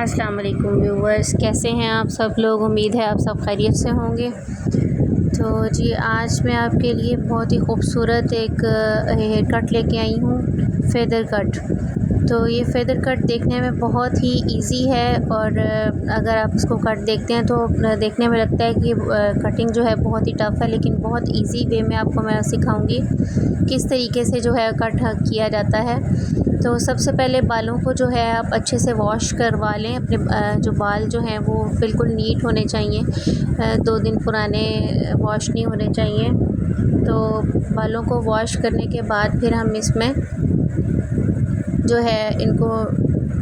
अस्सलाम वालेकुम व्यूवर्स, कैसे हैं आप सब लोग। उम्मीद है आप सब खैरियत से होंगे। तो जी आज मैं आपके लिए बहुत ही खूबसूरत एक हेयर कट लेके आई हूँ, फ़ेदर कट। तो ये फ़ेदर कट देखने में बहुत ही इजी है और अगर आप इसको कट देखते हैं तो देखने में लगता है कि कटिंग जो है बहुत ही टफ़ है, लेकिन बहुत इजी वे में आपको मैं सिखाऊंगी किस तरीके से जो है कट किया जाता है। तो सबसे पहले बालों को जो है आप अच्छे से वॉश करवा लें। अपने जो बाल जो हैं वो बिल्कुल नीट होने चाहिए, 2 दिन पुराने वॉश नहीं होने चाहिए। तो बालों को वॉश करने के बाद फिर हम इसमें जो है इनको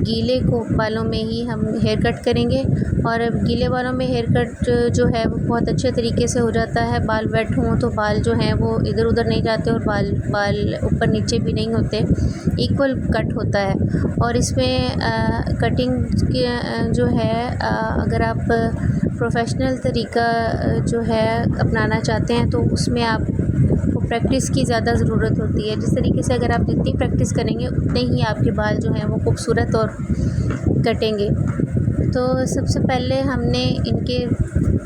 गीले को बालों में ही हम हेयर कट करेंगे। और गीले बालों में हेयर कट जो है वो बहुत अच्छे तरीके से हो जाता है। बाल वेट हों तो बाल जो हैं वो इधर उधर नहीं जाते और बाल ऊपर नीचे भी नहीं होते, इक्वल कट होता है। और इसमें कटिंग के जो है अगर आप प्रोफेशनल तरीका जो है अपनाना चाहते हैं तो उसमें आप प्रैक्टिस की ज़्यादा ज़रूरत होती है। जिस तरीके से अगर आप जितनी प्रैक्टिस करेंगे उतने ही आपके बाल जो हैं वो खूबसूरत और कटेंगे। तो सबसे पहले हमने इनके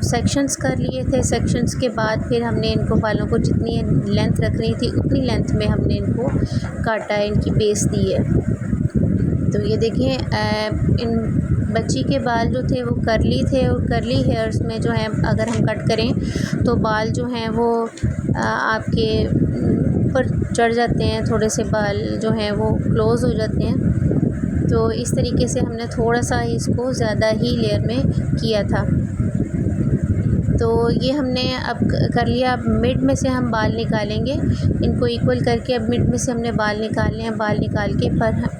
सेक्शंस कर लिए थे। सेक्शंस के बाद फिर हमने इनको बालों को जितनी लेंथ रखनी थी उतनी लेंथ में हमने इनको काटा है, इनकी बेस दी है। तो ये देखिए इन बच्ची के बाल जो थे वो करली थे और करली हेयर्स में जो है अगर हम कट करें तो बाल जो हैं वो आपके ऊपर चढ़ जाते हैं, थोड़े से बाल जो हैं वो क्लोज़ हो जाते हैं। तो इस तरीके से हमने थोड़ा सा इसको ज़्यादा ही लेयर में किया था। तो ये हमने अब कर लिया। अब मिड में से हम बाल निकालेंगे, इनको इक्वल करके अब मिड में से हमने बाल निकालने हैं। बाल निकाल के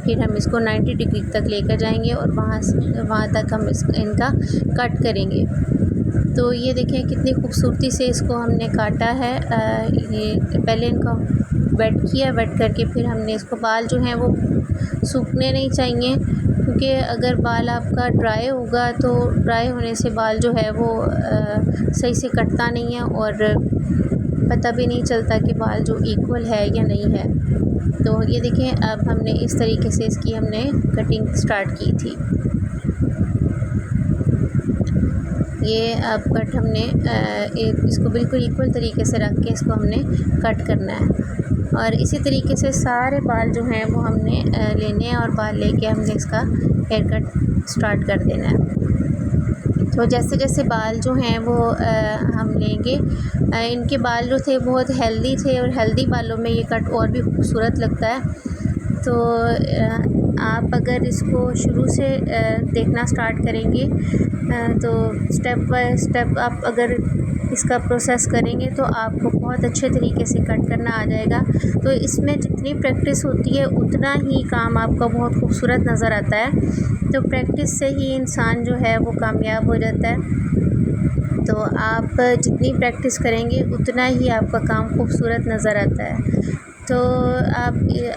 फिर हम इसको 90 डिग्री तक लेकर जाएंगे और वहाँ तक हम इनका कट करेंगे। तो ये देखें कितनी खूबसूरती से इसको हमने काटा है। ये पहले इनको वेट किया, वेट करके फिर हमने इसको बाल जो हैं वो सूखने नहीं चाहिए, क्योंकि अगर बाल आपका ड्राई होगा तो ड्राई होने से बाल जो है वो सही से कटता नहीं है और पता भी नहीं चलता कि बाल जो इक्वल है या नहीं है। तो ये देखें अब हमने इस तरीके से इसकी हमने कटिंग स्टार्ट की थी। ये अब कट हमने इसको बिल्कुल इक्वल तरीके से रख के इसको हमने कट करना है। और इसी तरीके से सारे बाल जो हैं वो हमने लेने हैं और बाल लेके हमने इसका हेयर कट स्टार्ट कर देना है। तो जैसे जैसे बाल जो हैं वो हम लेंगे, इनके बाल जो थे बहुत हेल्दी थे और हेल्दी बालों में ये कट और भी खूबसूरत लगता है। तो आप अगर इसको शुरू से देखना स्टार्ट करेंगे तो स्टेप बाय स्टेप आप अगर इसका प्रोसेस करेंगे तो आपको बहुत अच्छे तरीके से कट करना आ जाएगा। तो इसमें जितनी प्रैक्टिस होती है उतना ही काम आपका बहुत खूबसूरत नज़र आता है। तो प्रैक्टिस से ही इंसान जो है वो कामयाब हो जाता है। तो आप जितनी प्रैक्टिस करेंगे उतना ही आपका काम खूबसूरत नज़र आता है। तो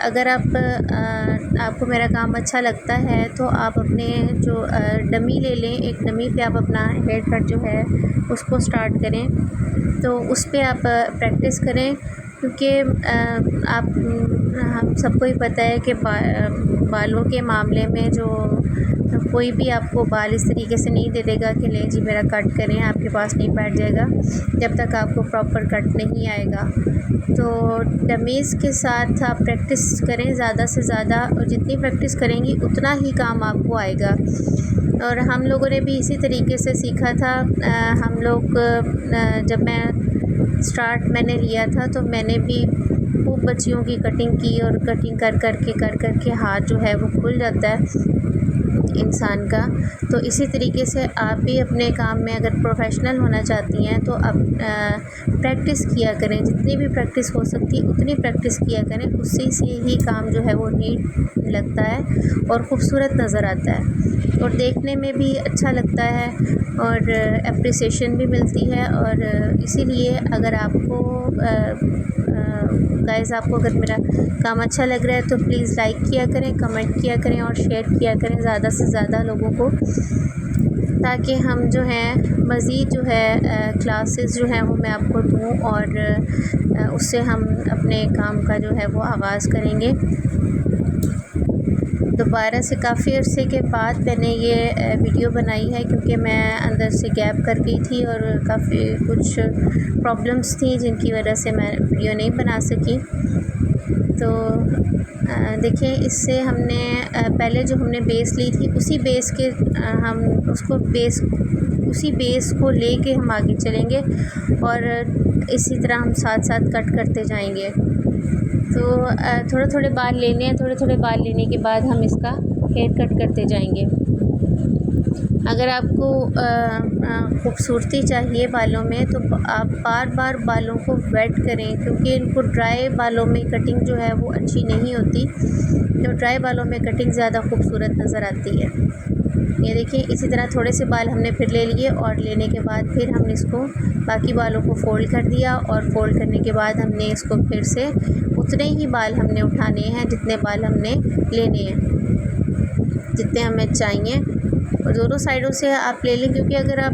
अगर आपको मेरा काम अच्छा लगता है तो आप अपने जो डमी ले लें, एक डमी पे आप अपना हेयर कट जो है उसको स्टार्ट करें। तो उस पे आप प्रैक्टिस करें, क्योंकि हम सबको ही पता है कि बालों के मामले में जो कोई भी आपको बाल इस तरीके से नहीं दे देगा कि ले जी मेरा कट करें, आपके पास नहीं बैठ जाएगा जब तक आपको प्रॉपर कट नहीं आएगा। तो डमीज़ के साथ आप प्रैक्टिस करें ज़्यादा से ज़्यादा, और जितनी प्रैक्टिस करेंगी उतना ही काम आपको आएगा। और हम लोगों ने भी इसी तरीके से सीखा था। हम लोग जब मैंने लिया था तो मैंने भी खूब बच्चियों की कटिंग की और कटिंग कर कर के हाथ जो है वो खुल जाता है इंसान का। तो इसी तरीके से आप भी अपने काम में अगर प्रोफेशनल होना चाहती हैं तो आप प्रैक्टिस किया करें, जितनी भी प्रैक्टिस हो सकती है उतनी प्रैक्टिस किया करें। उससे से ही काम जो है वो नीट लगता है और ख़ूबसूरत नज़र आता है और देखने में भी अच्छा लगता है और एप्रिसिएशन भी मिलती है। और इसीलिए अगर आपको गाइस आपको अगर मेरा काम अच्छा लग रहा है तो प्लीज़ लाइक किया करें, कमेंट किया करें और शेयर किया करें ज़्यादा से ज़्यादा लोगों को, ताकि हम जो है मज़ीद जो है क्लासेस जो हैं वो मैं आपको दूँ और उससे हम अपने काम का जो है वो आगाज़ करेंगे। दोबारा से काफ़ी अरसे के बाद मैंने ये वीडियो बनाई है, क्योंकि मैं अंदर से गैप कर गई थी और काफ़ी कुछ प्रॉब्लम्स थी जिनकी वजह से मैं वीडियो नहीं बना सकी। तो देखिए, इससे हमने पहले जो हमने बेस ली थी उसी बेस के हम उसको उसी बेस को लेके हम आगे चलेंगे और इसी तरह हम साथ साथ कट करते जाएंगे। तो थोड़े थोड़े बाल लेने हैं, थोड़े थोड़े बाल लेने के बाद हम इसका हेयर कट करते जाएंगे। अगर आपको ख़ूबसूरती चाहिए बालों में तो आप बार बार बालों को वेट करें, क्योंकि इनको ड्राई बालों में कटिंग जो है वो अच्छी नहीं होती। तो ड्राई बालों में कटिंग ज़्यादा खूबसूरत नज़र आती है। ये देखिए, इसी तरह थोड़े से बाल हमने फिर ले लिए और लेने के बाद फिर हमने इसको बाकी बालों को फ़ोल्ड कर दिया और फ़ोल्ड करने के बाद हमने इसको फिर से उतने ही बाल हमने उठाने हैं जितने बाल हमने लेने हैं, जितने हमें चाहिए। और दोनों साइडों से आप ले लें, क्योंकि अगर आप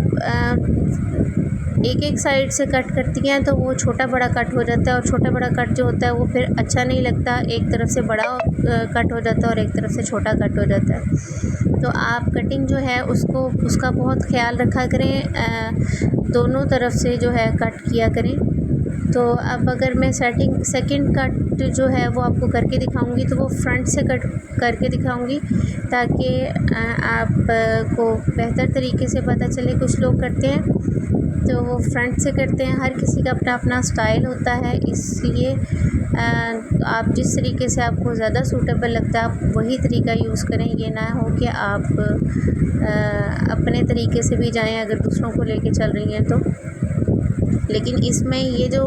एक एक साइड से कट करती हैं तो वो छोटा बड़ा कट हो जाता है, और छोटा बड़ा कट जो होता है वो फिर अच्छा नहीं लगता। एक तरफ से बड़ा कट हो जाता है और एक तरफ से छोटा कट हो जाता है। तो आप कटिंग जो है उसका बहुत ख्याल रखा करें, दोनों तरफ से जो है कट किया करें। तो अब अगर मैं सेकंड कट जो है वो आपको करके दिखाऊंगी तो वो फ्रंट से कट करके दिखाऊंगी, ताकि आपको बेहतर तरीके से पता चले। कुछ लोग करते हैं तो वो फ्रंट से करते हैं, हर किसी का अपना अपना स्टाइल होता है, इसलिए आप जिस तरीके से आपको ज़्यादा सूटेबल लगता है आप वही तरीका यूज़ करें। ये ना हो कि आप अपने तरीके से भी जाएं अगर दूसरों को लेके चल रही हैं तो। लेकिन इसमें ये जो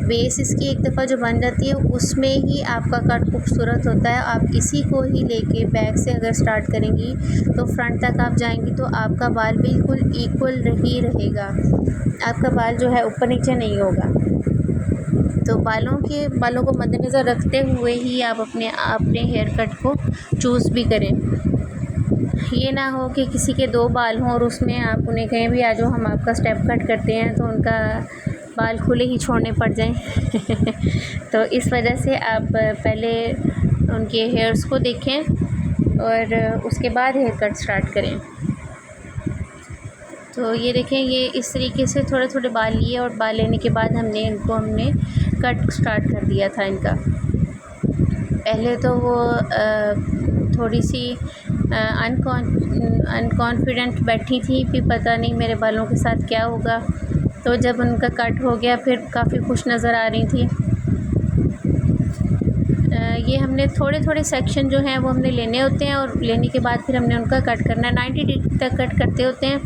बेस इसकी एक दफ़ा जो बन जाती है उसमें ही आपका कट खूबसूरत होता है। आप इसी को ही लेके बैक से अगर स्टार्ट करेंगी तो फ्रंट तक आप जाएंगी तो आपका बाल बिल्कुल इक्वल ही रहेगा, आपका बाल जो है ऊपर नीचे नहीं होगा। तो बालों को मद्देनज़र रखते हुए ही आप अपने हेयर कट को चूज़ भी करें। ये ना हो कि किसी के 2 बाल हों और उसमें आप उन्हें कहें भी आ जाओ हम आपका स्टेप कट करते हैं, तो उनका बाल खुले ही छोड़ने पड़ जाएं। तो इस वजह से आप पहले उनके हेयर्स को देखें और उसके बाद हेयर कट स्टार्ट करें। तो ये देखें, ये इस तरीके से थोड़े थोड़े बाल लिए और बाल लेने के बाद हमने कट स्टार्ट कर दिया था इनका। पहले तो वो थोड़ी सी अनकॉन्फिडेंट बैठी थी, फिर पता नहीं मेरे बालों के साथ क्या होगा। तो जब उनका कट हो गया फिर काफ़ी खुश नज़र आ रही थी। ये हमने थोड़े थोड़े सेक्शन जो हैं वो हमने लेने होते हैं और लेने के बाद फिर हमने उनका कट करना है। 90 डिग्री तक कट करते होते हैं।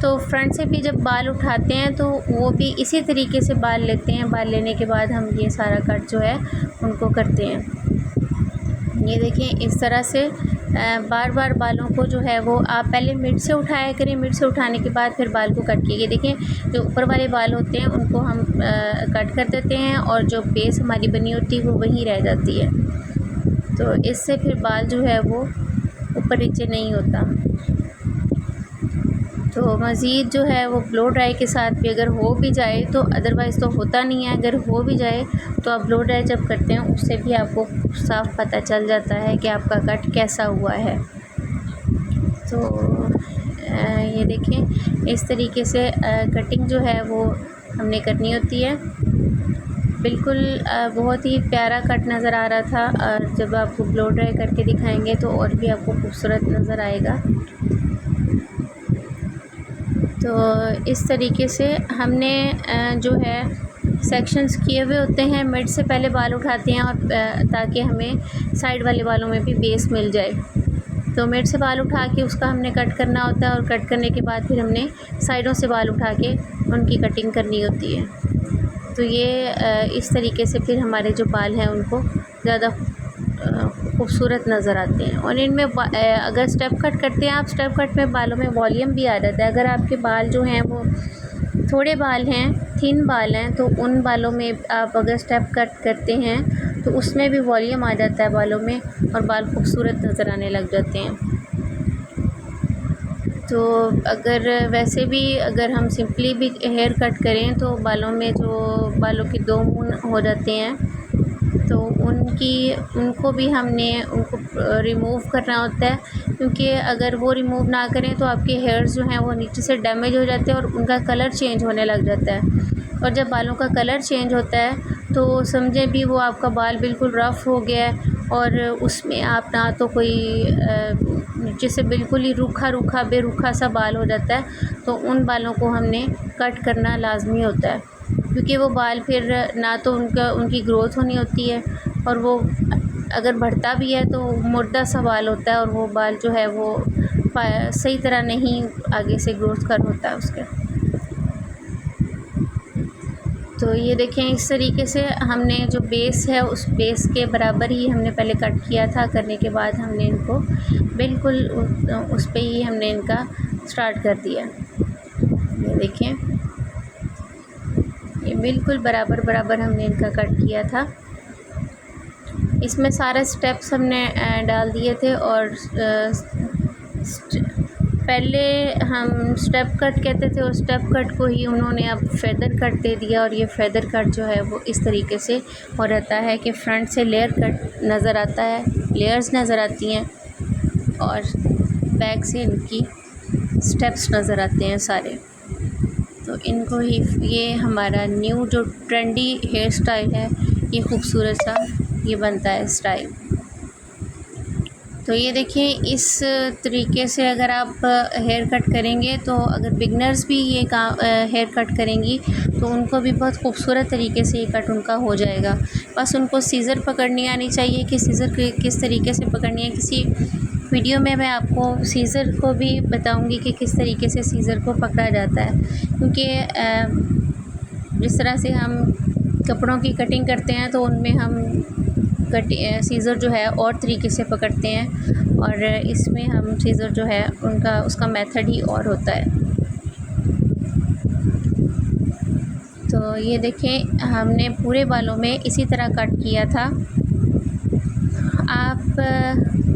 तो फ्रंट से भी जब बाल उठाते हैं तो वो भी इसी तरीके से बाल लेते हैं। बाल लेने के बाद हम ये सारा कट जो है उनको करते हैं। ये देखें, इस तरह से बार बार बालों को जो है वो आप पहले मिड से उठाया करें। मिड से उठाने के बाद फिर बाल को कट किए। देखें, जो ऊपर वाले बाल होते हैं उनको हम कट कर देते हैं और जो बेस हमारी बनी होती है वो वहीं रह जाती है। तो इससे फिर बाल जो है वो ऊपर नीचे नहीं होता। तो मज़ीद जो है वो ब्लो ड्राई के साथ भी अगर हो भी जाए तो, अदरवाइज़ तो होता नहीं है, अगर हो भी जाए तो आप ब्लो ड्राई जब करते हैं उससे भी आपको साफ़ पता चल जाता है कि आपका कट कैसा हुआ है। तो ये देखें, इस तरीके से कटिंग जो है वो हमने करनी होती है। बिल्कुल बहुत ही प्यारा कट नज़र आ रहा था, और जब आपको ब्लो ड्राई करके दिखाएंगे तो और भी आपको खूबसूरत नज़र आएगा। तो इस तरीके से हमने जो है सेक्शंस किए हुए होते हैं। मिड से पहले बाल उठाते हैं और ताकि हमें साइड वाले बालों में भी बेस मिल जाए। तो मिड से बाल उठा के उसका हमने कट करना होता है, और कट करने के बाद फिर हमने साइडों से बाल उठा के उनकी कटिंग करनी होती है। तो ये इस तरीके से फिर हमारे जो बाल हैं उनको ज़्यादा खूबसूरत नज़र आते हैं। और इनमें अगर स्टेप कट करते हैं आप, स्टेप कट में बालों में वॉल्यूम भी आ जाता है। अगर आपके बाल जो हैं वो थोड़े बाल हैं, थिन बाल हैं, तो उन बालों में आप अगर स्टेप कट करते हैं तो उसमें भी वॉल्यूम आ जाता है बालों में, और बाल खूबसूरत नज़र आने लग जाते हैं। तो अगर वैसे भी अगर हम सिंपली भी हेयर कट करें तो बालों में जो बालों के 2 मून हो जाते हैं, तो उनको भी हमने उनको रिमूव करना होता है, क्योंकि अगर वो रिमूव ना करें तो आपके हेयर्स जो हैं वो नीचे से डैमेज हो जाते हैं और उनका कलर चेंज होने लग जाता है। और जब बालों का कलर चेंज होता है तो समझें भी वो आपका बाल बिल्कुल रफ़ हो गया है और उसमें आप ना तो कोई नीचे से बिल्कुल ही रूखा बेरुखा सा बाल हो जाता है, तो उन बालों को हमने कट करना लाज़मी होता है, क्योंकि वो बाल फिर ना तो उनकी ग्रोथ होनी होती है और वो अगर बढ़ता भी है तो मुर्दा सा बाल होता है और वो बाल जो है वो सही तरह नहीं आगे से ग्रोथ कर होता है उसका। तो ये देखें, इस तरीके से हमने जो बेस है उस बेस के बराबर ही हमने पहले कट किया था। करने के बाद हमने इनको बिल्कुल उस पे ही हमने इनका स्टार्ट कर दिया। ये देखें, ये बिल्कुल बराबर हमने इनका कट किया था। इसमें सारे स्टेप्स हमने डाल दिए थे और पहले हम स्टेप कट कहते थे और स्टेप कट को ही उन्होंने अब फेदर कट दे दिया। और ये फेदर कट जो है वो इस तरीके से हो रहता है कि फ्रंट से लेयर कट नज़र आता है, लेयर्स नज़र आती हैं और बैक से इनकी स्टेप्स नज़र आते हैं सारे। तो इनको ही ये हमारा न्यू जो ट्रेंडी हेयर स्टाइल है, ये खूबसूरत सा ये बनता है स्टाइल। तो ये देखिए, इस तरीके से अगर आप हेयर कट करेंगे तो अगर बिगनर्स भी ये काम हेयर कट करेंगी तो उनको भी बहुत खूबसूरत तरीके से ये कट उनका हो जाएगा। बस उनको सीज़र पकड़नी आनी चाहिए कि सीज़र किस तरीके से पकड़नी है। किसी वीडियो में मैं आपको सीज़र को भी बताऊंगी कि किस तरीके से सीज़र को पकड़ा जाता है, क्योंकि जिस तरह से हम कपड़ों की कटिंग करते हैं तो उनमें हम सीज़र जो है और तरीके से पकड़ते हैं और इसमें हम सीज़र जो है उसका मेथड ही और होता है। तो ये देखें, हमने पूरे बालों में इसी तरह कट किया था। आप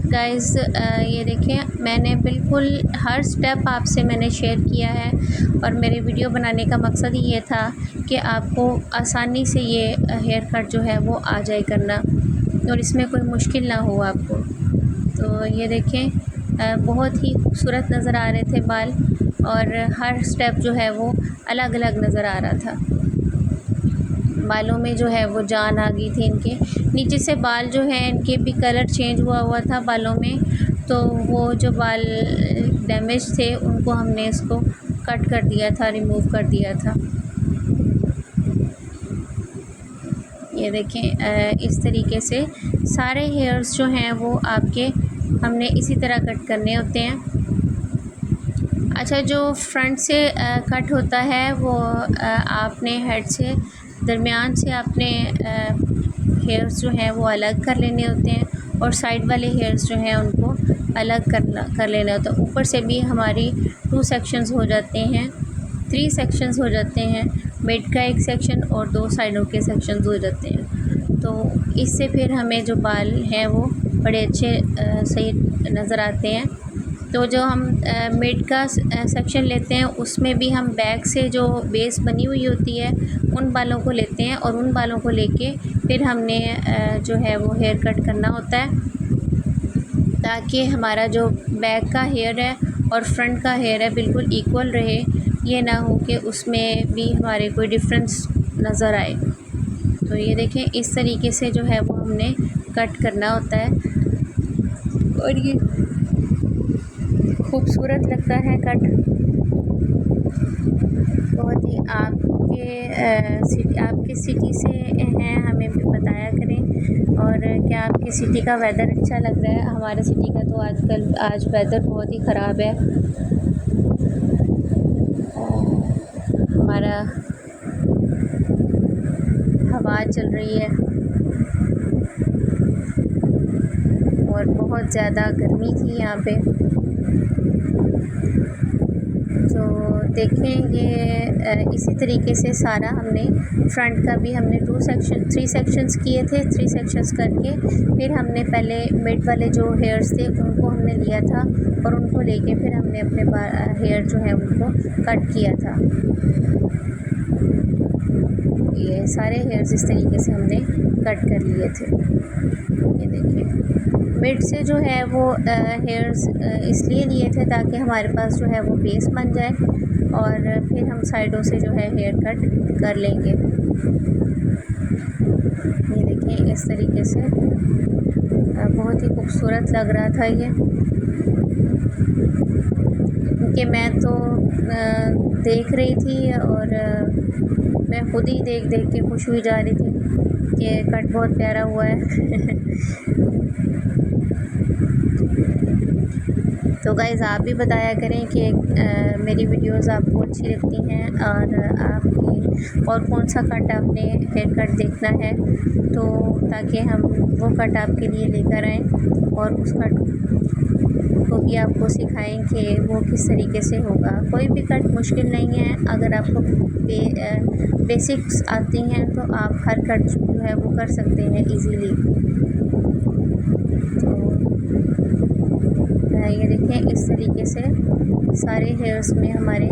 गाइस ये देखें, मैंने बिल्कुल हर स्टेप आपसे मैंने शेयर किया है और मेरे वीडियो बनाने का मकसद ही ये था कि आपको आसानी से ये हेयर कट जो है वो आ जाए करना और इसमें कोई मुश्किल ना हो आपको। तो ये देखें, बहुत ही खूबसूरत नज़र आ रहे थे बाल और हर स्टेप जो है वो अलग अलग नज़र आ रहा था। बालों में जो है वो जान आ गई थी इनके। नीचे से बाल जो है इनके भी कलर चेंज हुआ था बालों में, तो वो जो बाल डैमेज थे उनको हमने इसको कट कर दिया था, रिमूव कर दिया था। ये देखें, इस तरीके से सारे हेयर्स जो हैं वो आपके हमने इसी तरह कट करने होते हैं। अच्छा, जो फ्रंट से कट होता है वो आपने हेड से दरमियान से आपने हेयर्स जो हैं वो अलग कर लेने होते हैं और साइड वाले हेयर्स जो हैं उनको अलग कर लेना होता है। ऊपर से भी हमारी 2 सेक्शंस हो जाते हैं, 3 सेक्शंस हो जाते हैं, मिड का एक सेक्शन और 2 साइडों के सेक्शंस हो जाते हैं। तो इससे फिर हमें जो बाल हैं वो बड़े अच्छे सही नज़र आते हैं। तो जो हम मिड का सेक्शन लेते हैं उसमें भी हम बैक से जो बेस बनी हुई होती है उन बालों को लेते हैं और उन बालों को लेके फिर हमने जो है वो हेयर कट करना होता है, ताकि हमारा जो बैक का हेयर है और फ्रंट का हेयर है बिल्कुल इक्वल रहे। ये ना हो कि उसमें भी हमारे कोई डिफरेंस नज़र आए। तो ये देखें, इस तरीके से जो है वो हमने कट करना होता है और ये खूबसूरत लगता है कट। बहुत ही आपके सिटी से हैं हमें भी बताया करें, और क्या आपकी सिटी का वेदर अच्छा लग रहा है। हमारे सिटी का तो आज वेदर बहुत ही ख़राब है। हमारा हवा चल रही है और बहुत ज़्यादा गर्मी थी यहाँ पे। तो देखें, ये इसी तरीके से सारा हमने फ्रंट का भी हमने 3 सेक्शंस किए थे। 3 सेक्शंस करके फिर हमने पहले मिड वाले जो हेयर्स थे उनको हमने लिया था और उनको लेके फिर हमने अपने हेयर जो है उनको कट किया था। ये सारे हेयर्स इस तरीके से हमने कट कर लिए थे। ये देखिए, मिड से जो है वो हेयर्स इसलिए लिए थे ताकि हमारे पास जो है वो बेस बन जाए और फिर हम साइडों से जो है हेयर कट कर लेंगे। ये देखिए, इस तरीके से बहुत ही खूबसूरत लग रहा था ये, कि मैं तो देख रही थी और मैं खुद ही देख देख के खुश हुई जा रही थी कि कट बहुत प्यारा हुआ है। तो गाइज़, आप भी बताया करें कि मेरी वीडियोस आपको अच्छी लगती हैं और आपकी और कौन सा कट आपने हेयर कट देखना है, तो ताकि हम वो कट आपके लिए लेकर आएँ और उस कट को भी आपको सिखाएं कि वो किस तरीके से होगा। कोई भी कट मुश्किल नहीं है, अगर आपको बेसिक्स आती हैं तो आप हर कट जो है वो कर सकते हैं इजीली। तो ये देखें, इस तरीके से सारे हेयर्स में हमारे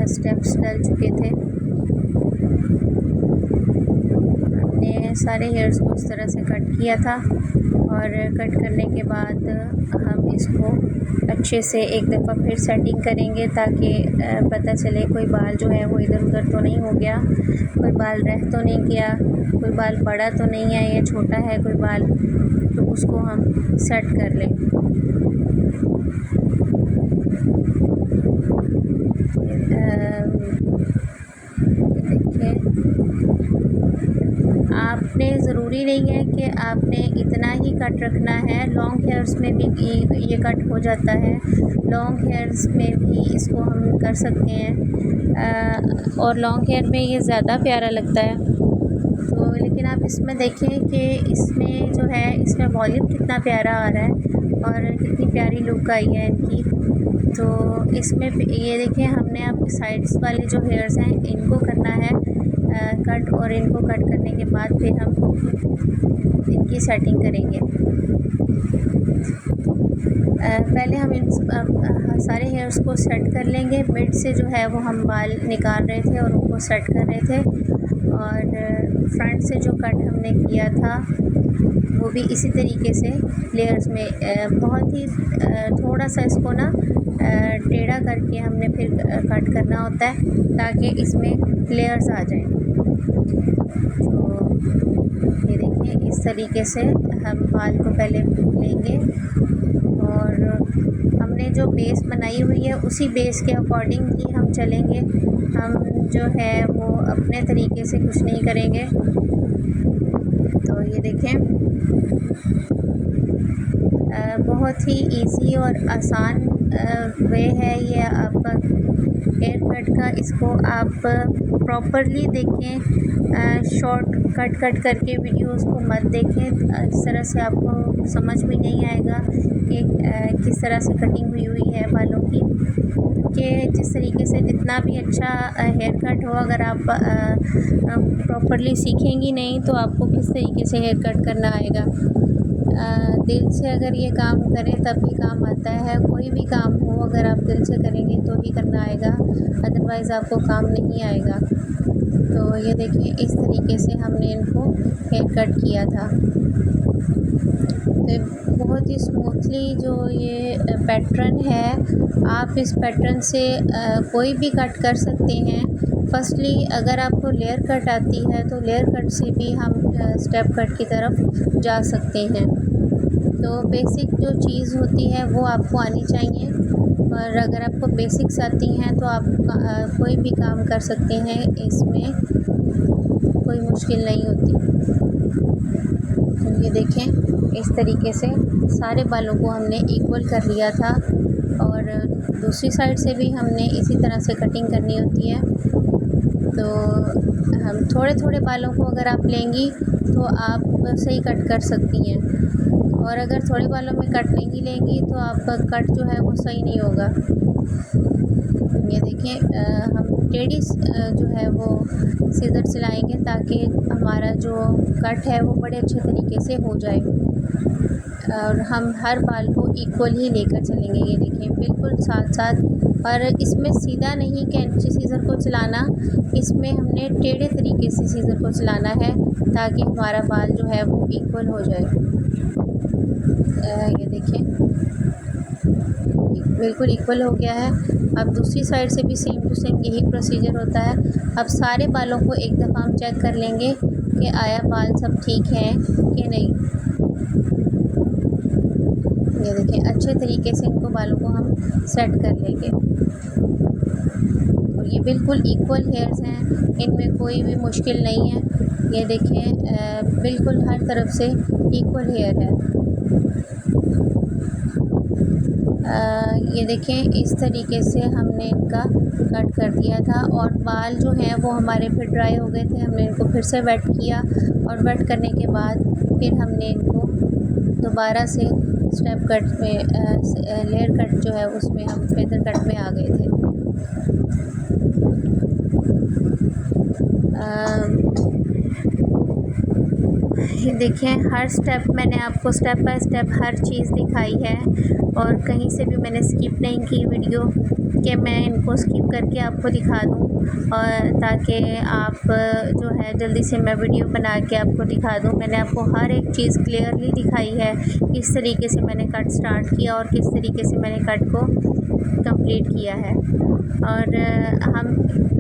स्टेप्स डल चुके थे। हमने सारे हेयर्स को इस तरह से कट किया था और कट करने के बाद हम इसको अच्छे से एक दफ़ा फिर सेटिंग करेंगे ताकि पता चले कोई बाल जो है वो इधर उधर तो नहीं हो गया, कोई बाल रह तो नहीं गया, कोई बाल बड़ा तो नहीं है या छोटा है कोई बाल, तो उसको हम सेट कर लें। देखिए, आपने ज़रूरी नहीं है कि आपने इतना ही कट रखना है। लॉन्ग हेयर्स में भी ये कट हो जाता है, लॉन्ग हेयर्स में भी इसको हम कर सकते हैं और लॉन्ग हेयर में ये ज़्यादा प्यारा लगता है। तो लेकिन आप इसमें देखें कि इसमें जो है, इसमें वॉल्यूम कितना प्यारा आ रहा है और कितनी प्यारी लुक आई है इनकी। तो इसमें ये देखिए, हमने अब साइड्स वाले जो हेयर्स हैं इनको करना है कट, और इनको कट करने के बाद फिर हम इनकी सेटिंग करेंगे। पहले हम इन सारे हेयर्स को सेट कर लेंगे। मिड से जो है वो हम बाल निकाल रहे थे और उनको सेट कर रहे थे, और फ्रंट से जो कट हमने किया था वो भी इसी तरीके से लेयर्स में बहुत ही थोड़ा सा इसको ना टेढ़ा करके हमने फिर कट करना होता है ताकि इसमें लेयर्स आ जाएं। तो ये देखिए, इस तरीके से हम बाल को पहले लेंगे और हमने जो बेस बनाई हुई है उसी बेस के अकॉर्डिंग ही हम चलेंगे। हम जो है वो अपने तरीके से कुछ नहीं करेंगे। तो ये देखें, बहुत ही इजी और आसान वे है ये आपका हेयर कट का। इसको आप प्रॉपरली देखें, शॉर्ट कट करके वीडियोस को मत देखें, इस तरह से आपको समझ भी नहीं आएगा कि किस तरह से कटिंग हुई है बालों की। कि जिस तरीके से जितना भी अच्छा हेयर कट हो, अगर आप प्रॉपरली सीखेंगी नहीं तो आपको किस तरीके से हेयर कट करना आएगा। दिल से अगर ये काम करें तब ही काम आता है। कोई भी काम हो अगर आप दिल से करेंगे तो ही करना आएगा, अदरवाइज़ आपको काम नहीं आएगा। तो ये देखिए, इस तरीके से हमने इनको हेयर कट किया था। तो बहुत ही स्मूथली जो ये पैटर्न है, आप इस पैटर्न से कोई भी कट कर सकते हैं। फर्स्टली अगर आपको लेयर कट आती है तो लेयर कट से भी हम स्टेप कट की तरफ जा सकते हैं। तो बेसिक जो चीज़ होती है वो आपको आनी चाहिए, और अगर आपको बेसिक्स आती हैं तो आप कोई भी काम कर सकते हैं, इसमें कोई मुश्किल नहीं होती। तो ये देखें, इस तरीके से सारे बालों को हमने इक्वल कर लिया था, और दूसरी साइड से भी हमने इसी तरह से कटिंग करनी होती है। तो हम थोड़े थोड़े बालों को अगर आप लेंगी तो आप सही कट कर सकती हैं, और अगर थोड़े बालों में कट नहीं लेंगी तो आपका कट जो है वो सही नहीं होगा। ये देखिए, हम टेढ़ी जो है वो सीजर चलाएंगे ताकि हमारा जो कट है वो बड़े अच्छे तरीके से हो जाए, और हम हर बाल को इक्वल ही लेकर चलेंगे। ये देखिए, बिल्कुल साथ साथ और इसमें सीधा नहीं कैंची सीज़र को चलाना, इसमें हमने टेढ़े तरीके से सीज़र को चलाना है ताकि हमारा बाल जो है वो इक्वल हो जाए। ये देखें बिल्कुल इक्वल हो गया है। अब दूसरी साइड से भी सेम टू सेम यही प्रोसीजर होता है। अब सारे बालों को एक दफ़ा हम चेक कर लेंगे कि आया बाल सब ठीक हैं कि नहीं। ये देखें अच्छे तरीके से इनको बालों को हम सेट कर लेंगे और ये बिल्कुल इक्वल हेयर्स हैं, इनमें कोई भी मुश्किल नहीं है। ये देखें बिल्कुल हर तरफ से इक्वल हेयर है। ये देखें इस तरीके से हमने इनका कट कर दिया था और बाल जो हैं वो हमारे फिर ड्राई हो गए थे। हमने इनको फिर से वेट किया और वेट करने के बाद फिर हमने इनको दोबारा से स्टेप कट में लेयर कट जो है उसमें हम फेदर कट में आ गए थे। देखें हर स्टेप मैंने आपको स्टेप बाय स्टेप हर चीज़ दिखाई है और कहीं से भी मैंने स्किप नहीं की वीडियो कि मैं इनको स्किप करके आपको दिखा दूं और ताकि आप जो है जल्दी से मैं वीडियो बना के आपको दिखा दूं। मैंने आपको हर एक चीज़ क्लियरली दिखाई है, किस तरीके से मैंने कट स्टार्ट किया और किस तरीके से मैंने कट को कंप्लीट किया है। और हम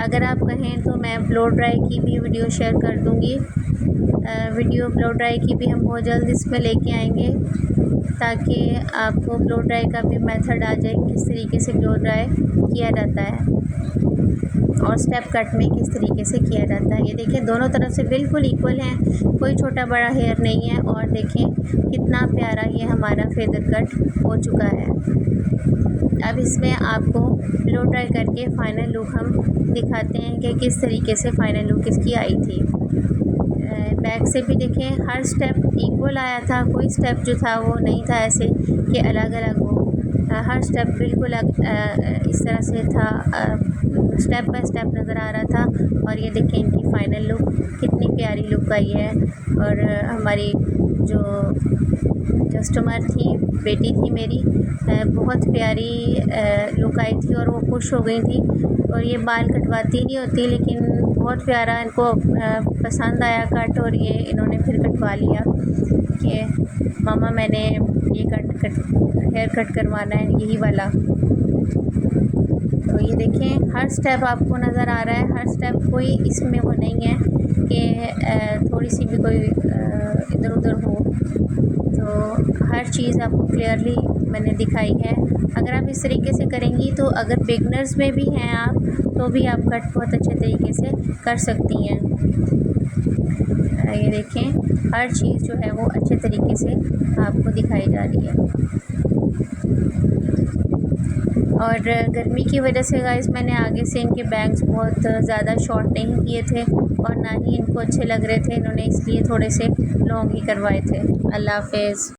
अगर आप कहें तो मैं ब्लो ड्राई की भी वीडियो शेयर कर दूँगी। वीडियो ब्लो ड्राई की भी हम बहुत जल्द इसमें लेके आएंगे ताकि आपको ब्लो ड्राई का भी मेथड आ जाए, किस तरीके से ब्लो ड्राई किया जाता है और स्टेप कट में किस तरीके से किया जाता है। ये देखें दोनों तरफ से बिल्कुल इक्वल हैं, कोई छोटा बड़ा हेयर नहीं है और देखें कितना प्यारा ये हमारा फेदर कट हो चुका है। अब इसमें आपको ब्लो ड्राई करके फ़ाइनल लुक हम दिखाते हैं कि किस तरीके से फ़ाइनल लुक इसकी आई थी। बैक से भी देखें हर स्टेप इक्वल आया था, कोई स्टेप जो था वो नहीं था ऐसे कि अलग अलग हो। हर स्टेप बिल्कुल इस तरह से था, स्टेप बाय स्टेप नज़र आ रहा था। और ये देखें इनकी फ़ाइनल लुक कितनी प्यारी लुक आई है। और हमारी जो कस्टमर थी, बेटी थी मेरी, बहुत प्यारी लुक आई थी और वो खुश हो गई थी। और ये बाल कटवाती नहीं होती लेकिन बहुत प्यारा इनको पसंद आया कट और ये इन्होंने फिर कटवा लिया कि मामा मैंने ये हेयर कट करवाना है, यही वाला। तो ये देखें हर स्टेप आपको नज़र आ रहा है, हर स्टेप कोई इसमें वो नहीं है कि थोड़ी सी भी कोई इधर उधर हो। तो हर चीज़ आपको क्लियरली मैंने दिखाई है। अगर आप इस तरीके से करेंगी तो अगर बिगनर्स में भी हैं आप तो भी आप कट बहुत अच्छे तरीके से कर सकती हैं। ये देखें हर चीज़ जो है वो अच्छे तरीके से आपको दिखाई जा रही है। और गर्मी की वजह से गाइस मैंने आगे से इनके बैंग्स बहुत ज़्यादा शॉर्ट नहीं किए थे और ना ही इनको अच्छे लग रहे थे, इन्होंने इसलिए थोड़े से लॉन्ग ही करवाए थे। अल्लाह हाफ़िज़।